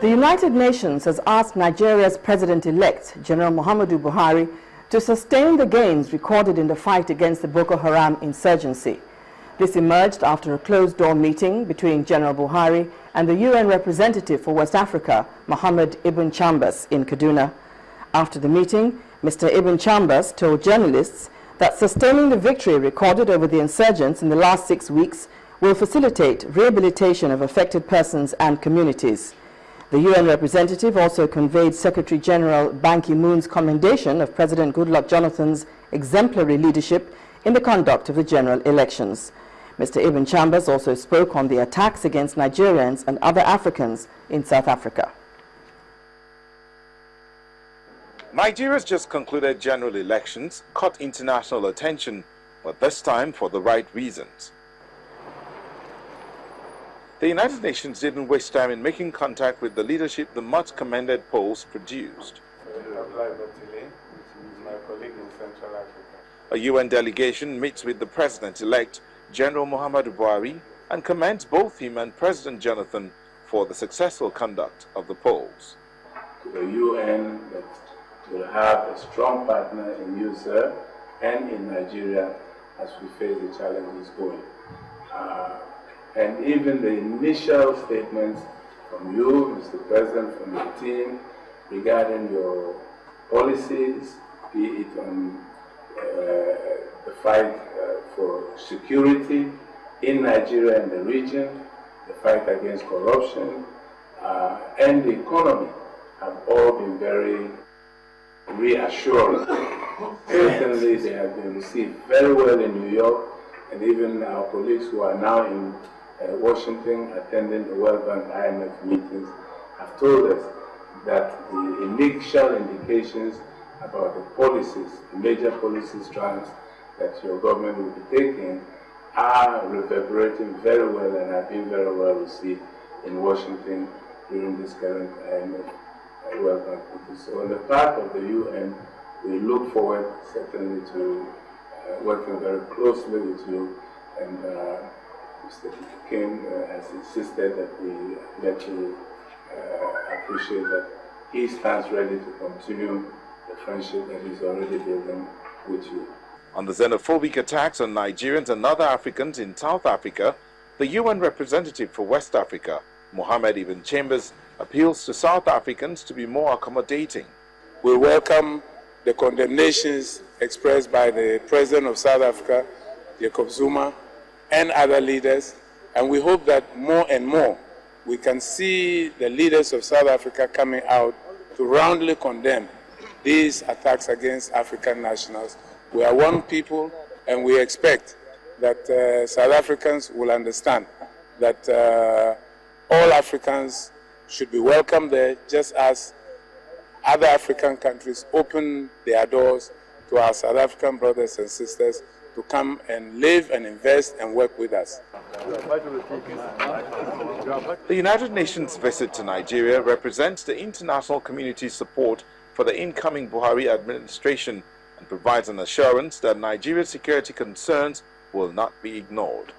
The United Nations has asked Nigeria's President-elect, General Muhammadu Buhari, to sustain the gains recorded in the fight against the Boko Haram insurgency. This emerged after a closed-door meeting between General Buhari and the UN representative for West Africa, Mohamed Ibn Chambas, in Kaduna. After the meeting, Mr. Ibn Chambas told journalists that sustaining the victory recorded over the insurgents in the last 6 weeks will facilitate rehabilitation of affected persons and communities. The UN representative also conveyed Secretary General Ban Ki-moon's commendation of President Goodluck Jonathan's exemplary leadership in the conduct of the general elections. Mr. Ibn Chambas also spoke on the attacks against Nigerians and other Africans in South Africa. Nigeria's just concluded general elections caught international attention, but this time for the right reasons. The United Nations didn't waste time in making contact with the leadership the much commended polls produced. A UN delegation meets with the President-elect, General Muhammadu Buhari, and commends both him and President Jonathan for the successful conduct of the polls. To the UN that will have a strong partner in you, sir, and in Nigeria as we face the challenges going. And even the initial statements from you, Mr. President, from the team regarding your policies, be it on the fight for security in Nigeria and the region, the fight against corruption, and the economy, have all been very reassuring. Certainly they have been received very well in New York, and even our colleagues who are now in Washington attending the World Bank IMF meetings have told us that the initial indications about the policies, the major policy strands that your government will be taking are reverberating very well and have been very well received in Washington during this current IMF World Bank meeting. So on the part of the UN, we look forward certainly to working very closely with you, and Mr. King has insisted that we let you appreciate that he stands ready to continue the friendship that he's already building with you. On the xenophobic attacks on Nigerians and other Africans in South Africa, the UN representative for West Africa, Mohamed Ibn Chambas, appeals to South Africans to be more accommodating. We welcome the condemnations expressed by the President of South Africa, Jacob Zuma, and other leaders, and we hope that more and more we can see the leaders of South Africa coming out to roundly condemn these attacks against African nationals. We are one people, and we expect that South Africans will understand that all Africans should be welcome there, just as other African countries open their doors to our South African brothers and sisters to come and live and invest and work with us. The United Nations visit to Nigeria represents the international community's support for the incoming Buhari administration and provides an assurance that Nigeria's security concerns will not be ignored.